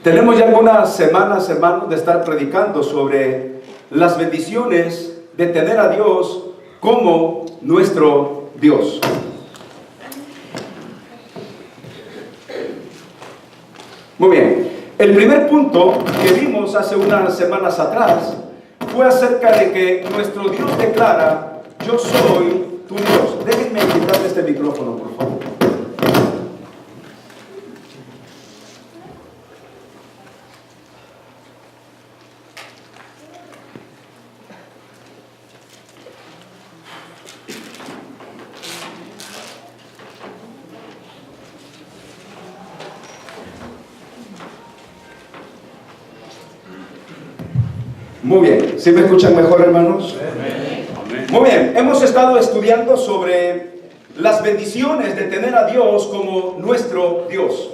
Tenemos ya algunas semanas, hermanos, de estar predicando sobre las bendiciones de tener a Dios como nuestro Dios. Muy bien, el primer punto que vimos hace unas semanas atrás fue acerca de que nuestro Dios declara: yo soy tu Dios. Déjenme quitarle este micrófono, por favor. Muy bien, ¿sí me escuchan mejor, hermanos? Amén. Muy bien, hemos estado estudiando sobre las bendiciones de tener a Dios como nuestro Dios.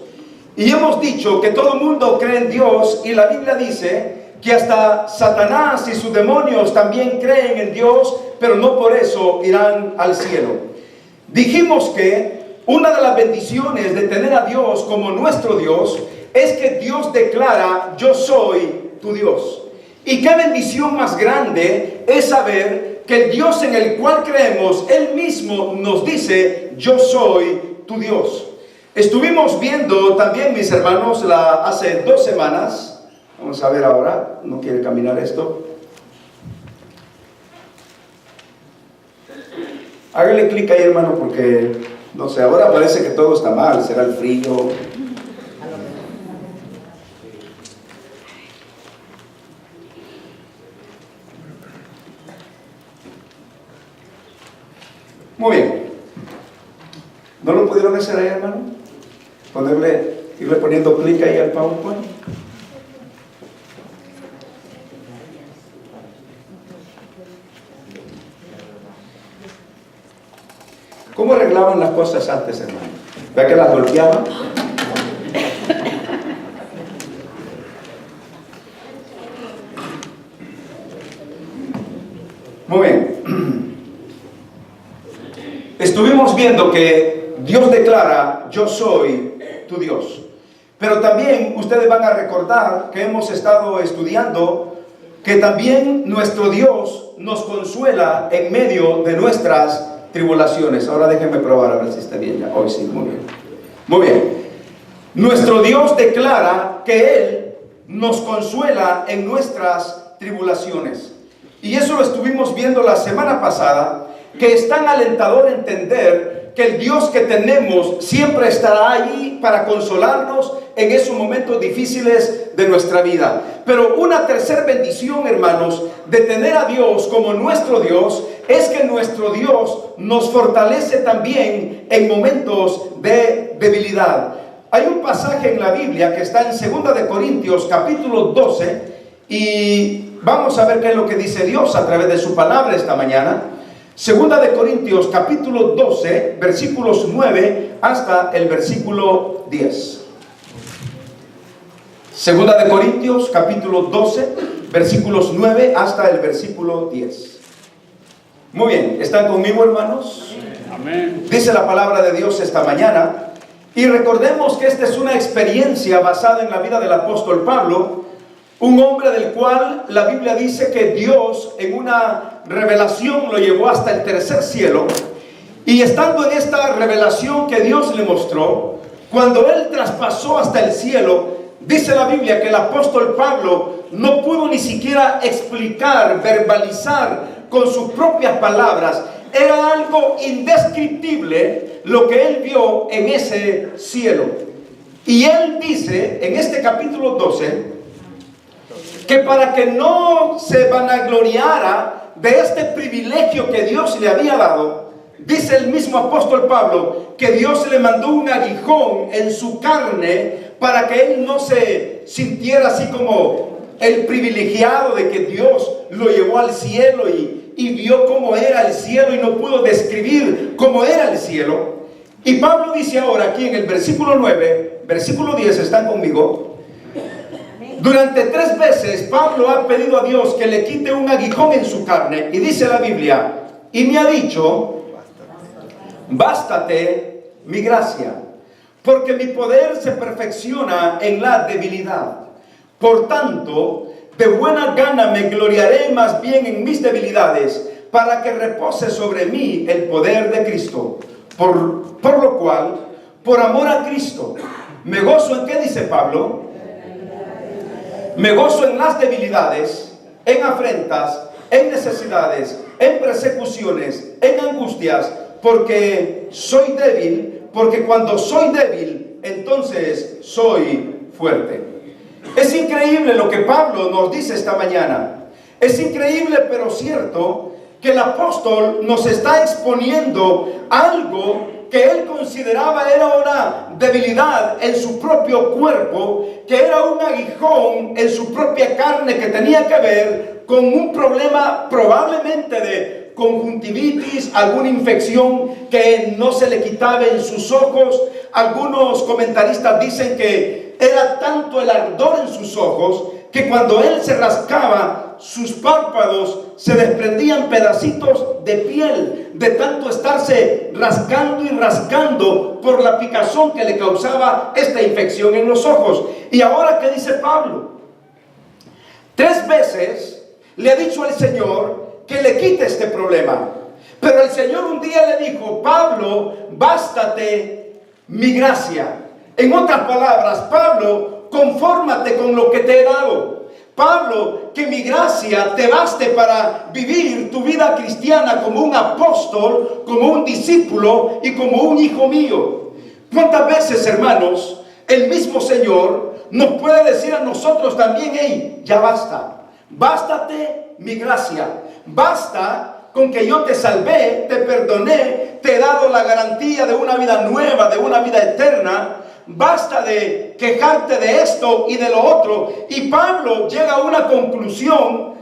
Y hemos dicho que todo el mundo cree en Dios, y la Biblia dice que hasta Satanás y sus demonios también creen en Dios, pero no por eso irán al cielo. Dijimos que una de las bendiciones de tener a Dios como nuestro Dios es que Dios declara: yo soy tu Dios. Y qué bendición más grande es saber que el Dios en el cual creemos, Él mismo nos dice: yo soy tu Dios. Estuvimos viendo también, mis hermanos, hace 2 semanas, vamos a ver ahora, no quiere caminar esto. Hágale clic ahí, hermano, porque, no sé, ahora parece que todo está mal, será el frío. Muy bien. ¿No lo pudieron hacer ahí, hermano? Irle poniendo clic ahí al PowerPoint. ¿Cómo arreglaban las cosas antes, hermano? ¿Vea que las golpeaban? Muy bien. Estuvimos viendo que Dios declara: yo soy tu Dios. Pero también ustedes van a recordar que hemos estado estudiando que también nuestro Dios nos consuela en medio de nuestras tribulaciones. Ahora déjenme probar a ver si está bien ya. Hoy sí, muy bien. Muy bien. Nuestro Dios declara que Él nos consuela en nuestras tribulaciones. Y eso lo estuvimos viendo la semana pasada, que es tan alentador entender que el Dios que tenemos siempre estará ahí para consolarnos en esos momentos difíciles de nuestra vida. Pero una tercera bendición, hermanos, de tener a Dios como nuestro Dios, es que nuestro Dios nos fortalece también en momentos de debilidad. Hay un pasaje en la Biblia que está en 2 de Corintios capítulo 12, y vamos a ver qué es lo que dice Dios a través de su palabra esta mañana. 2 de Corintios capítulo 12, versículos 9 hasta el versículo 10. 2 de Corintios capítulo 12, versículos 9 hasta el versículo 10. Muy bien, ¿están conmigo, hermanos? Amén. Dice la palabra de Dios esta mañana, y recordemos que esta es una experiencia basada en la vida del apóstol Pablo, un hombre del cual la Biblia dice que Dios en una revelación lo llevó hasta el tercer cielo. Y estando en esta revelación que Dios le mostró, cuando él traspasó hasta el cielo, dice la Biblia que el apóstol Pablo no pudo ni siquiera explicar, verbalizar con sus propias palabras. Era algo indescriptible lo que él vio en ese cielo. Y él dice en este capítulo 12 que para que no se vanagloriara de este privilegio que Dios le había dado, dice el mismo apóstol Pablo que Dios le mandó un aguijón en su carne para que él no se sintiera así como el privilegiado de que Dios lo llevó al cielo y vio cómo era el cielo y no pudo describir cómo era el cielo. Y Pablo dice ahora aquí en el versículo 9, versículo 10, ¿están conmigo? Durante 3 veces Pablo ha pedido a Dios que le quite un aguijón en su carne, y dice la Biblia, y me ha dicho: bástate mi gracia, porque mi poder se perfecciona en la debilidad. Por tanto, de buena gana me gloriaré más bien en mis debilidades, para que repose sobre mí el poder de Cristo. Por lo cual, por amor a Cristo, me gozo en, ¿qué dice Pablo? Me gozo en las debilidades, en afrentas, en necesidades, en persecuciones, en angustias, porque soy débil, porque cuando soy débil, entonces soy fuerte. Es increíble lo que Pablo nos dice esta mañana. Es increíble pero cierto que el apóstol nos está exponiendo algo que él consideraba era una debilidad en su propio cuerpo, que era un aguijón en su propia carne que tenía que ver con un problema probablemente de conjuntivitis, alguna infección que no se le quitaba en sus ojos. Algunos comentaristas dicen que era tanto el ardor en sus ojos que cuando él se rascaba, sus párpados se desprendían pedacitos de piel de tanto estarse rascando y rascando por la picazón que le causaba esta infección en los ojos. Y ahora, ¿qué dice Pablo? 3 veces le ha dicho al Señor que le quite este problema, pero el Señor un día le dijo: Pablo, bástate mi gracia. En otras palabras, Pablo, confórmate con lo que te he dado. Pablo, que mi gracia te baste para vivir tu vida cristiana como un apóstol, como un discípulo y como un hijo mío. ¿Cuántas veces, hermanos, el mismo Señor nos puede decir a nosotros también: hey, ya basta, bástate mi gracia, basta con que yo te salvé, te perdoné, te he dado la garantía de una vida nueva, de una vida eterna. Basta de quejarte de esto y de lo otro. Y Pablo llega a una conclusión,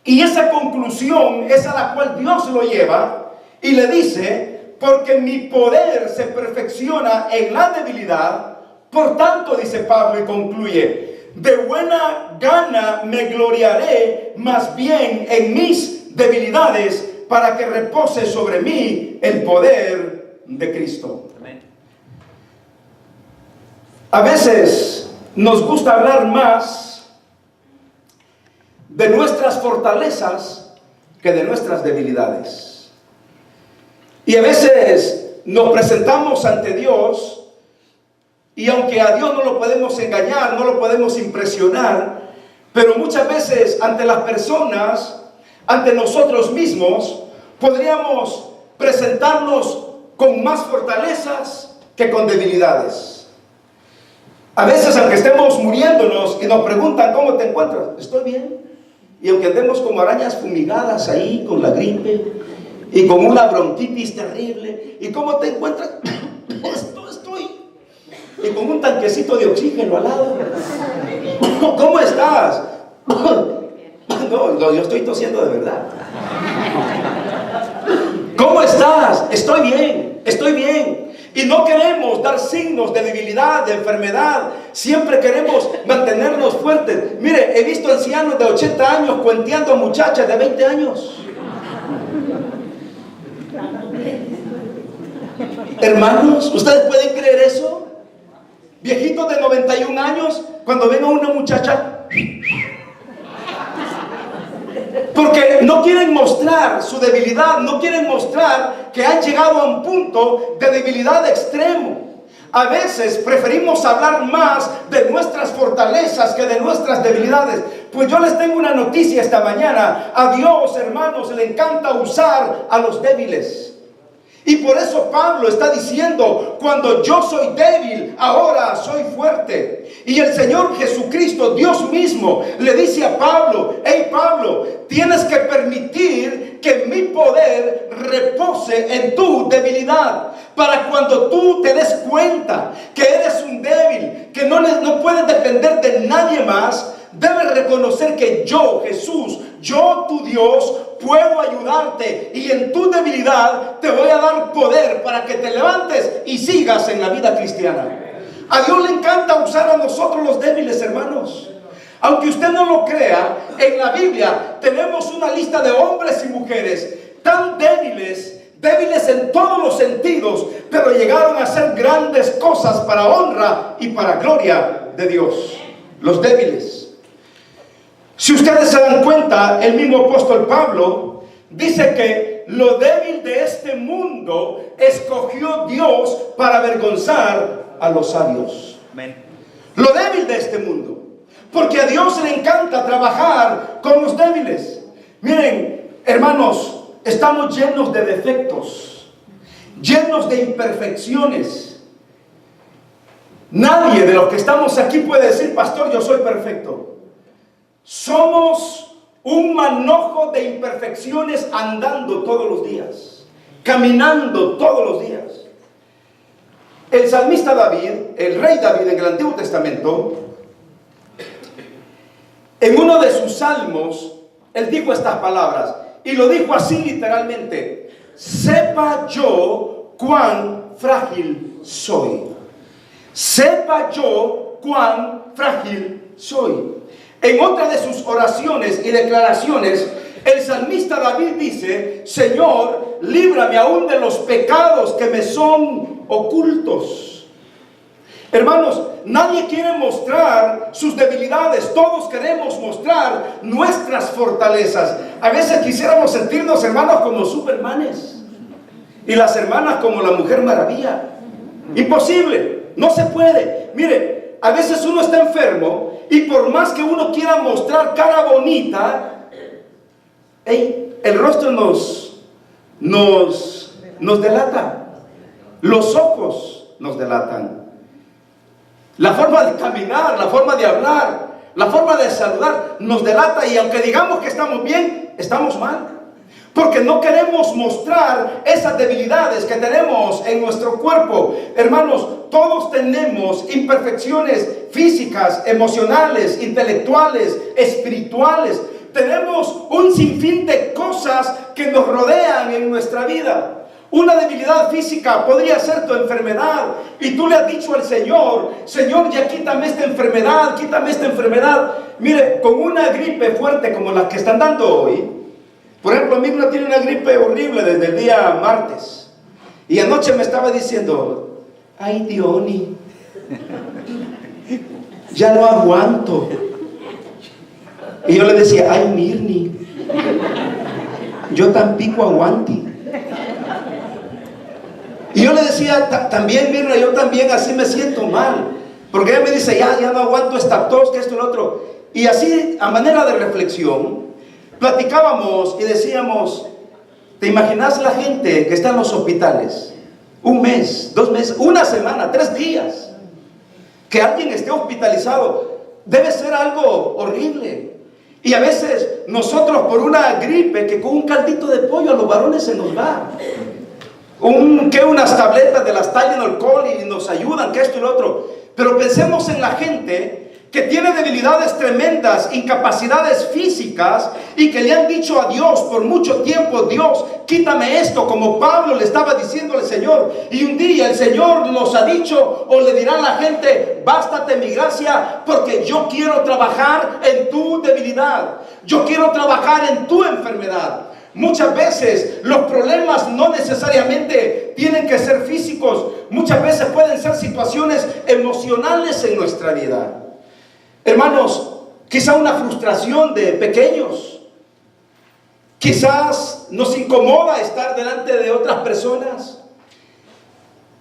y esa conclusión es a la cual Dios lo lleva y le dice: porque mi poder se perfecciona en la debilidad. Por tanto, dice Pablo y concluye: de buena gana me gloriaré más bien en mis debilidades, para que repose sobre mí el poder de Cristo. A veces nos gusta hablar más de nuestras fortalezas que de nuestras debilidades. Y a veces nos presentamos ante Dios, y aunque a Dios no lo podemos engañar, no lo podemos impresionar, pero muchas veces ante las personas, ante nosotros mismos, podríamos presentarnos con más fortalezas que con debilidades. A veces, aunque estemos muriéndonos y nos preguntan: ¿cómo te encuentras? Estoy bien. Y aunque andemos como arañas fumigadas ahí con la gripe y con una bronquitis terrible, ¿y cómo te encuentras? Estoy. Y con un tanquecito de oxígeno al lado. ¿Cómo estás? No, yo estoy tosiendo de verdad. ¿Cómo estás? Estoy bien, estoy bien. Y no queremos dar signos de debilidad, de enfermedad. Siempre queremos mantenernos fuertes. Mire, he visto ancianos de 80 años cuenteando a muchachas de 20 años. Hermanos, ¿ustedes pueden creer eso? Viejitos de 91 años, cuando ven a una muchacha, porque no quieren mostrar su debilidad, no quieren mostrar que han llegado a un punto de debilidad extremo. A veces preferimos hablar más de nuestras fortalezas que de nuestras debilidades. Pues yo les tengo una noticia esta mañana: a Dios, hermanos, le encanta usar a los débiles. Y por eso Pablo está diciendo: cuando yo soy débil, ahora soy fuerte. Y el Señor Jesucristo, Dios mismo, le dice a Pablo: hey Pablo, tienes que permitir que mi poder repose en tu debilidad, para cuando tú te des cuenta que eres un débil, que no puedes depender de nadie más, debes reconocer que yo, Jesús, yo tu Dios, puedo ayudarte, y en tu debilidad te voy a dar poder para que te levantes y sigas en la vida cristiana. A Dios le encanta usar a nosotros los débiles, hermanos. Aunque usted no lo crea, en la Biblia tenemos una lista de hombres y mujeres tan débiles, débiles en todos los sentidos, pero llegaron a hacer grandes cosas para honra y para gloria de Dios. Los débiles. Si ustedes se dan cuenta, el mismo apóstol Pablo dice que lo débil de este mundo escogió Dios para avergonzar a los sabios. Amén. Lo débil de este mundo, porque a Dios le encanta trabajar con los débiles. Miren, hermanos, estamos llenos de defectos, llenos de imperfecciones. Nadie de los que estamos aquí puede decir: pastor, yo soy perfecto. Somos un manojo de imperfecciones andando todos los días, caminando todos los días. El salmista David, el rey David en el Antiguo Testamento, en uno de sus salmos, él dijo estas palabras, y lo dijo así literalmente: sepa yo cuán frágil soy. Sepa yo cuán frágil soy. En otra de sus oraciones y declaraciones, el salmista David dice: Señor, líbrame aún de los pecados que me son ocultos. Hermanos, nadie quiere mostrar sus debilidades. Todos queremos mostrar nuestras fortalezas. A veces quisiéramos sentirnos, hermanos, como supermanes, y las hermanas como la Mujer Maravilla. Imposible, no se puede. Mire, a veces uno está enfermo y por más que uno quiera mostrar cara bonita, el rostro nos delata. Los ojos nos delatan. La forma de caminar, la forma de hablar, la forma de saludar nos delata, y aunque digamos que estamos bien, estamos mal. Porque no queremos mostrar esas debilidades que tenemos en nuestro cuerpo. Hermanos, todos tenemos imperfecciones físicas, emocionales, intelectuales, espirituales. Tenemos un sinfín de cosas que nos rodean en nuestra vida. Una debilidad física podría ser tu enfermedad, y tú le has dicho al Señor: Señor, ya quítame esta enfermedad, quítame esta enfermedad. Mire, con una gripe fuerte como la que están dando hoy, por ejemplo, mi hija tiene una gripe horrible desde el día martes, y anoche me estaba diciendo: ay, Diony, ya no aguanto. Y yo le decía: ay, Mirni, yo tampico aguanti. Y yo le decía también: Mirna, yo también así me siento mal, porque ella me dice: ya no aguanto esta tos, que esto y lo otro. Y así, a manera de reflexión, platicábamos y decíamos: ¿te imaginas la gente que está en los hospitales? Un mes, 2 meses, una semana, 3 días. Que alguien esté hospitalizado debe ser algo horrible. Y a veces nosotros, por una gripe, que con un caldito de pollo a los varones se nos va, unas tabletas de las Tylenol y nos ayudan, que esto y lo otro. Pero pensemos en la gente que tiene debilidades tremendas, incapacidades físicas, y que le han dicho a Dios por mucho tiempo: Dios, quítame esto, como Pablo le estaba diciendo al Señor. Y un día el Señor nos ha dicho, o le dirá a la gente: bástate mi gracia, porque yo quiero trabajar en tu debilidad, yo quiero trabajar en tu enfermedad. Muchas veces los problemas no necesariamente tienen que ser físicos. Muchas veces pueden ser situaciones emocionales en nuestra vida. Hermanos, quizá una frustración de pequeños. Quizás nos incomoda estar delante de otras personas.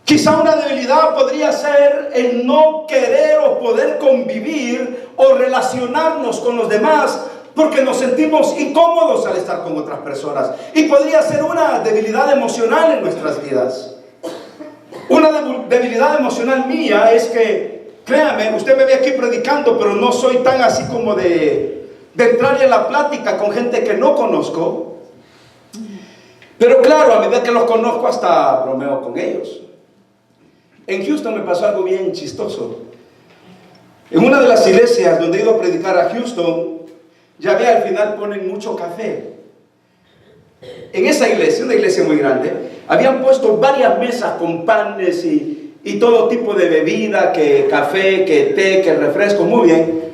Quizá una debilidad podría ser el no querer o poder convivir o relacionarnos con los demás, porque nos sentimos incómodos al estar con otras personas. Y podría ser una debilidad emocional en nuestras vidas. Una debilidad emocional mía es que, créame, usted me ve aquí predicando, pero no soy tan así como de entrar en la plática con gente que no conozco. Pero claro, a medida que los conozco, hasta bromeo con ellos. En Houston me pasó algo bien chistoso. En una de las iglesias donde he ido a predicar a Houston, ya ve, al final ponen mucho café. En esa iglesia, una iglesia muy grande, habían puesto varias mesas con panes y todo tipo de bebida, que café, que té, que refresco, muy bien.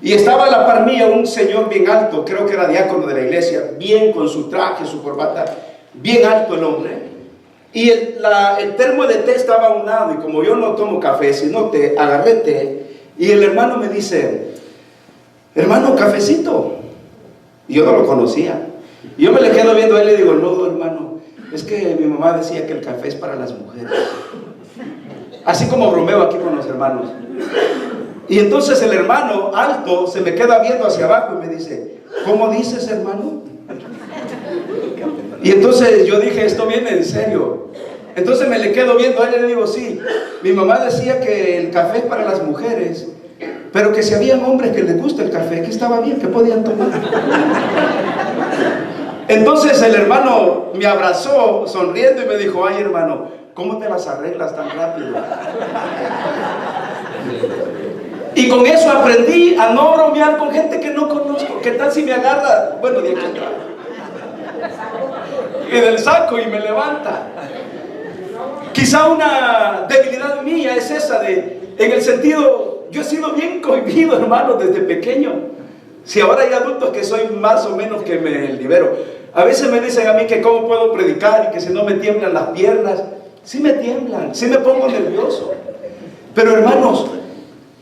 Y estaba a la par mía un señor bien alto, creo que era diácono de la iglesia, bien con su traje, su corbata. bien alto el hombre, y el termo de té estaba a un lado, y como yo no tomo café, sino té, agarré té, y el hermano me dice, hermano, cafecito. Y yo no lo conocía. Y yo me le quedo viendo a él y le digo, no, hermano, es que mi mamá decía que el café es para las mujeres. Así como bromeo aquí con los hermanos. Y entonces el hermano alto se me queda viendo hacia abajo y me dice, ¿cómo dices, hermano? Y entonces yo dije, esto viene en serio. Entonces me le quedo viendo a él y le digo, sí, mi mamá decía que el café es para las mujeres, pero que si habían hombres que les gusta el café, que estaba bien, que podían tomar. Entonces el hermano me abrazó sonriendo y me dijo, ay, hermano, ¿cómo te las arreglas tan rápido? Y con eso aprendí a no bromear con gente que no conozco. ¿Qué tal si me agarra? Bueno, de aquí atrás. Y del saco y me levanta. Quizá una debilidad mía es esa en el sentido, yo he sido bien cohibido, hermano, desde pequeño. Si ahora hay adultos que soy más o menos que me libero. A veces me dicen a mí que cómo puedo predicar y que si no me tiemblan las piernas. Sí me tiemblan, sí me pongo nervioso. Pero hermanos,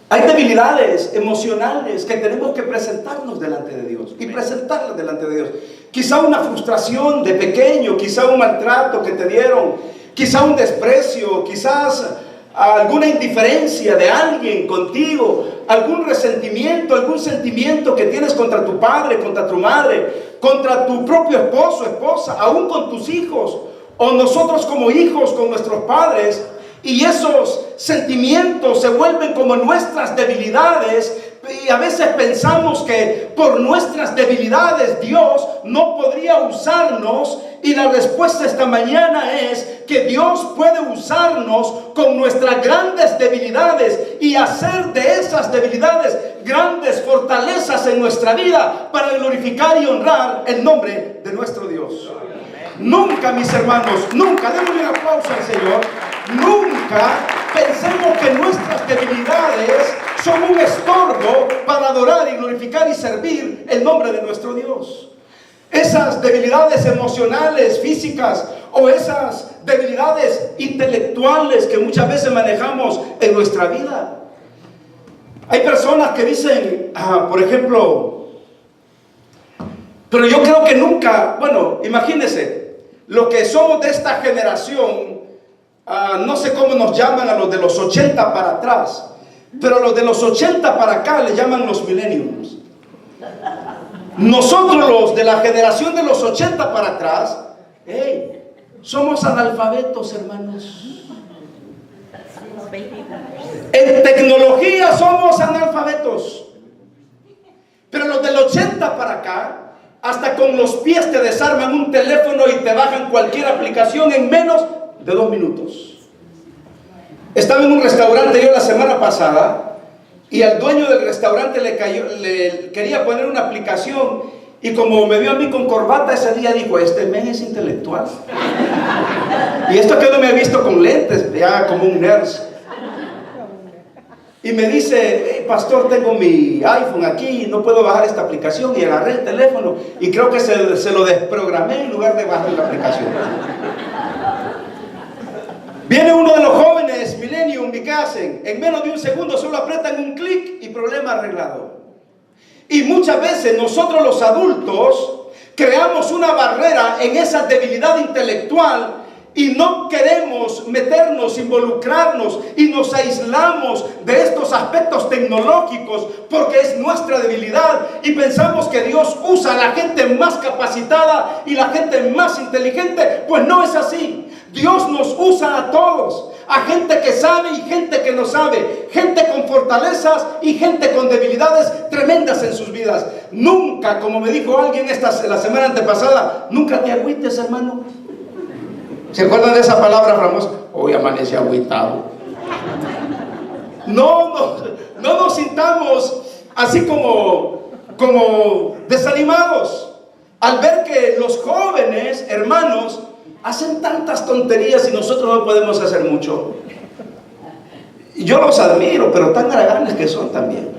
hay debilidades emocionales que tenemos que presentarnos delante de Dios y presentarlas delante de Dios. Quizá una frustración de pequeño, quizá un maltrato que te dieron, quizá un desprecio, quizás alguna indiferencia de alguien contigo, algún resentimiento, algún sentimiento que tienes contra tu padre, contra tu madre, contra tu propio esposo, esposa, aún con tus hijos, o nosotros como hijos con nuestros padres. Y esos sentimientos se vuelven como nuestras debilidades, y a veces pensamos que por nuestras debilidades Dios no podría usarnos, y la respuesta esta mañana es que Dios puede usarnos con nuestras grandes debilidades y hacer de esas debilidades grandes fortalezas en nuestra vida para glorificar y honrar el nombre de nuestro Dios. Nunca, mis hermanos, nunca, démosle un aplauso al Señor, nunca pensemos que nuestras debilidades son un estorbo para adorar y glorificar y servir el nombre de nuestro Dios. Esas debilidades emocionales, físicas, o esas debilidades intelectuales que muchas veces manejamos en nuestra vida. Hay personas que dicen, por ejemplo, pero yo creo que nunca, bueno, imagínense, los que somos de esta generación, no sé cómo nos llaman a los de los 80 para atrás, pero los de los 80 para acá le llaman los millennials. Nosotros los de la generación de los 80 para atrás, somos analfabetos, hermanos. En tecnología somos analfabetos. Pero los del 80 para acá, hasta con los pies te desarman un teléfono y te bajan cualquier aplicación en menos de 2 minutos. Estaba en un restaurante yo la semana pasada, y al dueño del restaurante le quería poner una aplicación, y como me vio a mí con corbata ese día, dijo, este men es intelectual. Y esto que no me ha visto con lentes, ya como un nerd. Y me dice, hey, pastor, tengo mi iPhone aquí, no puedo bajar esta aplicación. Y agarré el teléfono y creo que se lo desprogramé en lugar de bajar la aplicación. Viene uno de los jóvenes Millennium, ¿y qué hacen? En menos de un segundo solo apretan un clic y problema arreglado. Y muchas veces nosotros los adultos creamos una barrera en esa debilidad intelectual y no queremos meternos, involucrarnos, y nos aislamos de estos aspectos tecnológicos porque es nuestra debilidad, y pensamos que Dios usa a la gente más capacitada y la gente más inteligente. Pues no es así. Dios nos usa a todos, a gente que sabe y gente que no sabe, gente con fortalezas y gente con debilidades tremendas en sus vidas. Nunca, como me dijo alguien la semana antepasada, nunca te agüites, hermano. ¿Se acuerdan de esa palabra famosa? Hoy amanecí agüitado. No nos sintamos así como desanimados al ver que los jóvenes, hermanos, hacen tantas tonterías y nosotros no podemos hacer mucho. Yo los admiro, pero tan haraganes que son también.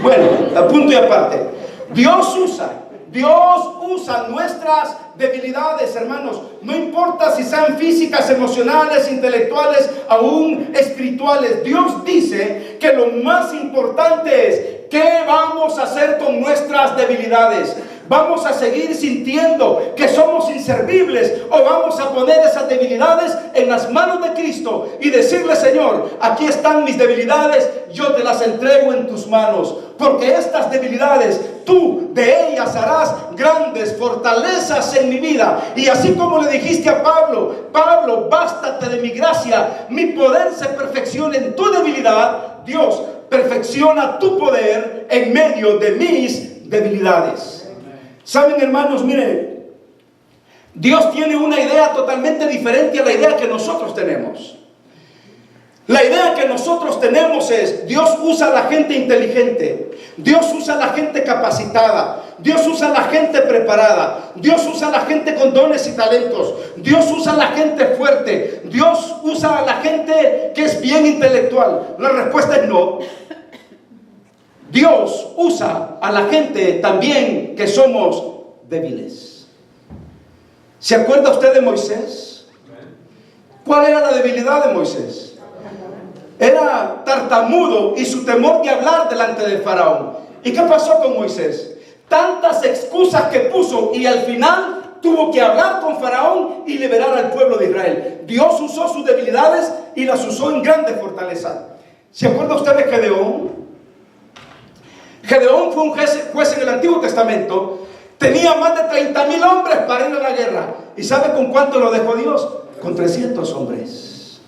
Bueno, a punto y aparte, Dios usa nuestras debilidades, hermanos. No importa si sean físicas, emocionales, intelectuales, aún espirituales. Dios dice que lo más importante es: ¿qué vamos a hacer con nuestras debilidades? ¿Vamos a seguir sintiendo que somos inservibles o vamos a poner esas debilidades en las manos de Cristo y decirle: Señor, aquí están mis debilidades, yo te las entrego en tus manos? Porque estas debilidades, tú de ellas harás grandes fortalezas en mi vida. Y así como le dijiste a Pablo: Pablo, bástate de mi gracia, mi poder se perfecciona en tu debilidad. Dios perfecciona tu poder en medio de mis debilidades. Saben, hermanos, miren, Dios tiene una idea totalmente diferente a la idea que nosotros tenemos. La idea que nosotros tenemos es: Dios usa a la gente inteligente, Dios usa a la gente capacitada, Dios usa a la gente preparada, Dios usa a la gente con dones y talentos, Dios usa a la gente fuerte, Dios usa a la gente que es bien intelectual. La respuesta es no. Dios usa a la gente también que somos débiles. ¿Se acuerda usted de Moisés? ¿Cuál era la debilidad de Moisés? Era tartamudo y su temor de hablar delante del faraón. ¿Y qué pasó con Moisés? Tantas excusas que puso y al final tuvo que hablar con faraón y liberar al pueblo de Israel. Dios usó sus debilidades y las usó en grande fortaleza. ¿Se acuerda usted de Gedeón? Gedeón fue un juez en el Antiguo Testamento. Tenía más de 30,000 hombres para ir a la guerra. ¿Y sabe con cuánto lo dejó Dios? Con 300 hombres.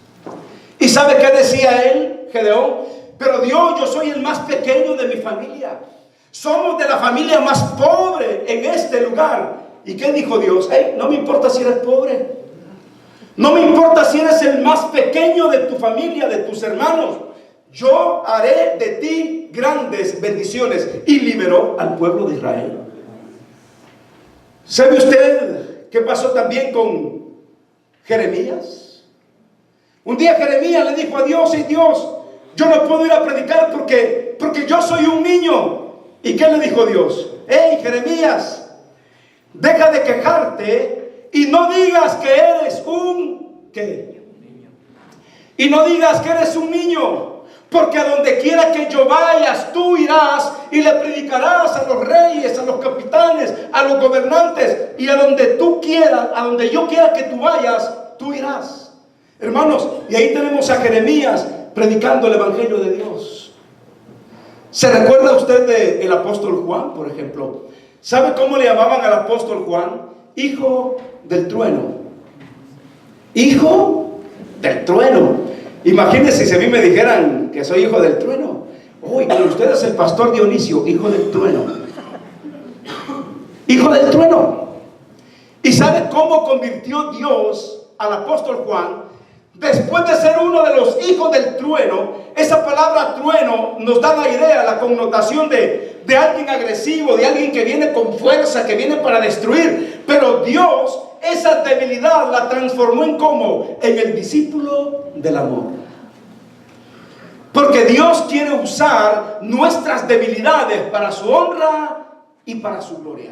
¿Y sabe qué decía él, Gedeón? Pero Dios, yo soy el más pequeño de mi familia. Somos de la familia más pobre en este lugar. ¿Y qué dijo Dios? Hey, no me importa si eres pobre. No me importa si eres el más pequeño de tu familia, de tus hermanos. Yo haré de ti grandes bendiciones. Y liberó al pueblo de Israel. ¿Sabe usted qué pasó también con Jeremías? Un día Jeremías le dijo a Dios: y Dios, yo no puedo ir a predicar porque yo soy un niño. ¿Y qué le dijo Dios? Hey, Jeremías, deja de quejarte y no digas que eres un ¿qué? Y no digas que eres un niño. Porque a donde quiera que yo vayas, tú irás y le predicarás a los reyes, a los capitanes, a los gobernantes. Y a donde tú quieras, a donde yo quiera que tú vayas, tú irás. Hermanos, y ahí tenemos a Jeremías predicando el evangelio de Dios. ¿Se recuerda usted del apóstol Juan, por ejemplo? ¿Sabe cómo le llamaban al apóstol Juan? Hijo del trueno. Hijo del trueno. Imagínense si a mí me dijeran que soy hijo del trueno. Uy, pero usted es el pastor Dionisio, hijo del trueno. Hijo del trueno. ¿Y sabe cómo convirtió Dios al apóstol Juan? Después de ser uno de los hijos del trueno. Esa palabra trueno nos da la idea, la connotación de alguien agresivo, de alguien que viene con fuerza, que viene para destruir. Pero Dios esa debilidad la transformó en ¿cómo? En el discípulo del amor. Porque Dios quiere usar nuestras debilidades para su honra y para su gloria.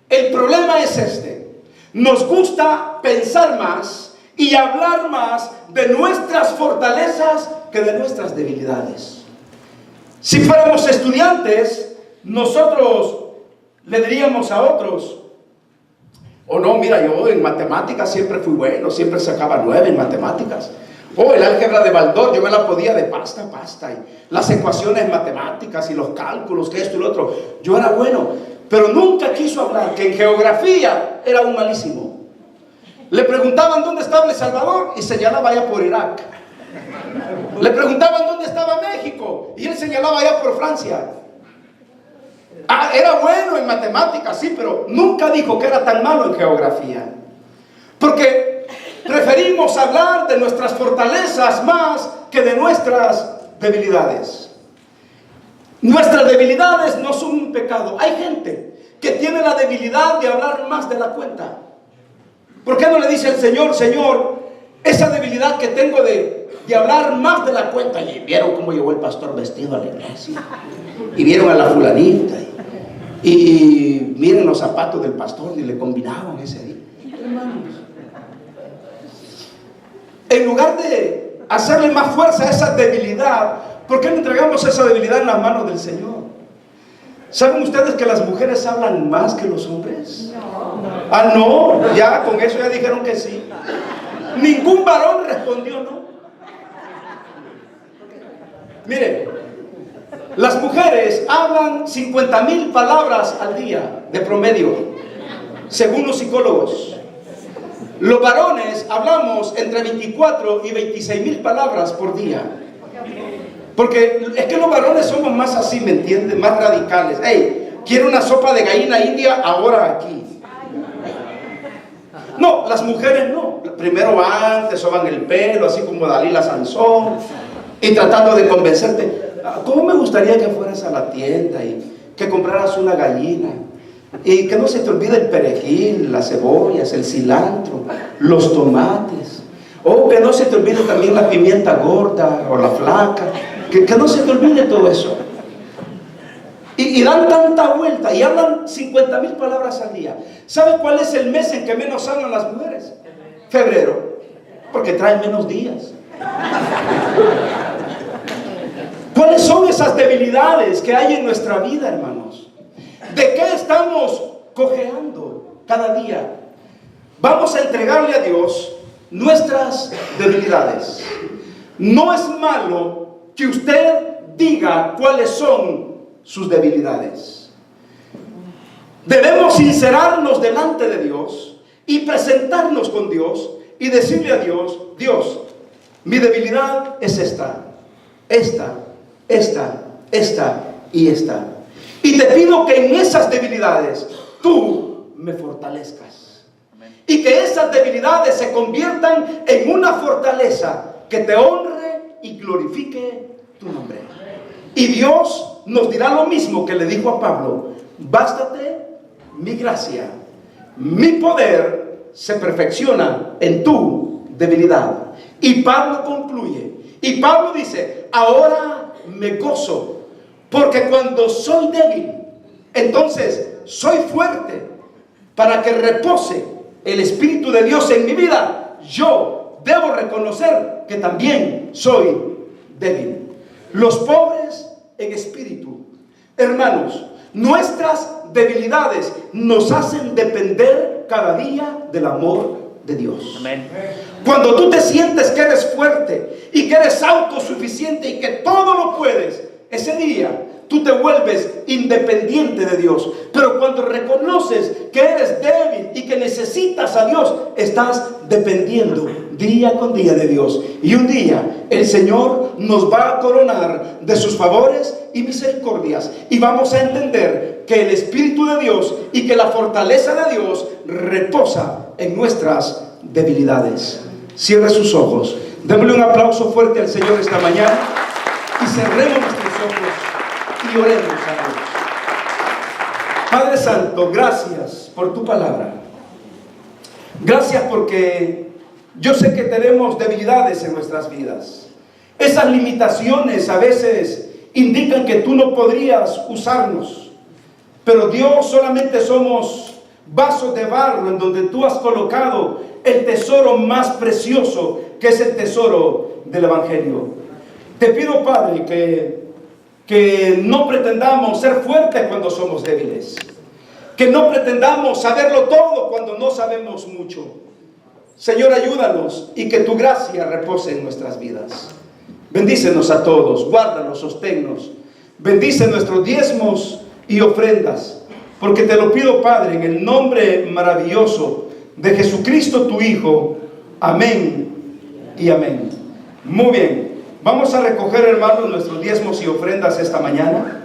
El problema es este: nos gusta pensar más y hablar más de nuestras fortalezas que de nuestras debilidades. Si fuéramos estudiantes, nosotros le diríamos a otros: oh no, mira, yo en matemáticas siempre fui bueno, siempre sacaba 9 en matemáticas. Oh, el álgebra de Baldor, yo me la podía de pasta a pasta. Y las ecuaciones matemáticas y los cálculos, que esto y lo otro, yo era bueno. Pero nunca quiso hablar que en geografía era un malísimo. Le preguntaban dónde estaba El Salvador y señalaba allá por Irak. Le preguntaban dónde estaba México y él señalaba allá por Francia. Ah, era bueno en matemáticas, sí, pero nunca dijo que era tan malo en geografía. Porque preferimos hablar de nuestras fortalezas más que de nuestras debilidades. Nuestras debilidades no son un pecado. Hay gente que tiene la debilidad de hablar más de la cuenta. ¿Por qué no le dice al Señor: Señor, esa debilidad que tengo de hablar más de la cuenta? Y vieron cómo llegó el pastor vestido a la iglesia. Y vieron a la fulanita. Y miren los zapatos del pastor y le combinaban ese día. Hermanos, en lugar de hacerle más fuerza a esa debilidad, ¿por qué no entregamos esa debilidad en las manos del Señor? ¿Saben ustedes que las mujeres hablan más que los hombres? Ah, no, ya con eso ya dijeron que sí. Ningún varón respondió no. Miren, las mujeres hablan 50,000 palabras al día de promedio, según los psicólogos. Los varones hablamos entre 24 y 26,000 palabras por día. Porque es que los varones somos más así, ¿me entienden? Más radicales. Hey, quiero una sopa de gallina india ahora aquí. No, las mujeres no. Primero van, te soban el pelo, así como Dalila Sansón, y tratando de convencerte. ¿Cómo me gustaría que fueras a la tienda y que compraras una gallina? Y que no se te olvide el perejil, las cebollas, el cilantro, los tomates. O que no se te olvide también la pimienta gorda o la flaca. Que no se te olvide todo eso. Y dan tanta vuelta y hablan 50,000 palabras al día. ¿Sabe cuál es el mes en que menos hablan las mujeres? Febrero. Porque traen menos días. ¿Cuáles son esas debilidades que hay en nuestra vida, hermanos? ¿De qué estamos cojeando cada día? Vamos a entregarle a Dios nuestras debilidades. No es malo que usted diga cuáles son sus debilidades. Debemos sincerarnos delante de Dios y presentarnos con Dios y decirle a Dios: Dios, mi debilidad es esta y esta. Y te pido que en esas debilidades tú me fortalezcas. Y que esas debilidades se conviertan en una fortaleza que te honre y glorifique tu nombre. Y Dios nos dirá lo mismo que le dijo a Pablo: bástate mi gracia, mi poder se perfecciona en tu debilidad. Y Pablo concluye, y Pablo dice: ahora me gozo, porque cuando soy débil, entonces soy fuerte. Para que repose el Espíritu de Dios en mi vida, yo debo reconocer que también soy débil. Los pobres en espíritu, hermanos, nuestras debilidades nos hacen depender cada día del amor de Dios. Amén. Cuando tú te sientes que eres fuerte y que eres autosuficiente y que todo lo puedes, ese día tú te vuelves independiente de Dios. Pero cuando reconoces que eres débil y que necesitas a Dios, estás dependiendo día con día de Dios. Y un día el Señor nos va a coronar de sus favores y misericordias. Y vamos a entender que el Espíritu de Dios y que la fortaleza de Dios reposa en nuestras debilidades. Cierre sus ojos. Démosle un aplauso fuerte al Señor esta mañana y cerremos nuestros ojos y oremos a Dios. Padre Santo, gracias por tu palabra. Gracias porque yo sé que tenemos debilidades en nuestras vidas. Esas limitaciones a veces indican que tú no podrías usarnos. Pero Dios, solamente somos vasos de barro en donde tú has colocado el tesoro más precioso, que es el tesoro del Evangelio. Te pido, Padre, que no pretendamos ser fuertes cuando somos débiles, que no pretendamos saberlo todo cuando no sabemos mucho. Señor, ayúdanos y que tu gracia repose en nuestras vidas. Bendícenos a todos, guárdanos, sosténnos. Bendice nuestros diezmos y ofrendas, porque te lo pido, Padre, en el nombre maravilloso de Jesucristo tu Hijo. Amén y amén. Muy bien, vamos a recoger, hermanos, nuestros diezmos y ofrendas esta mañana.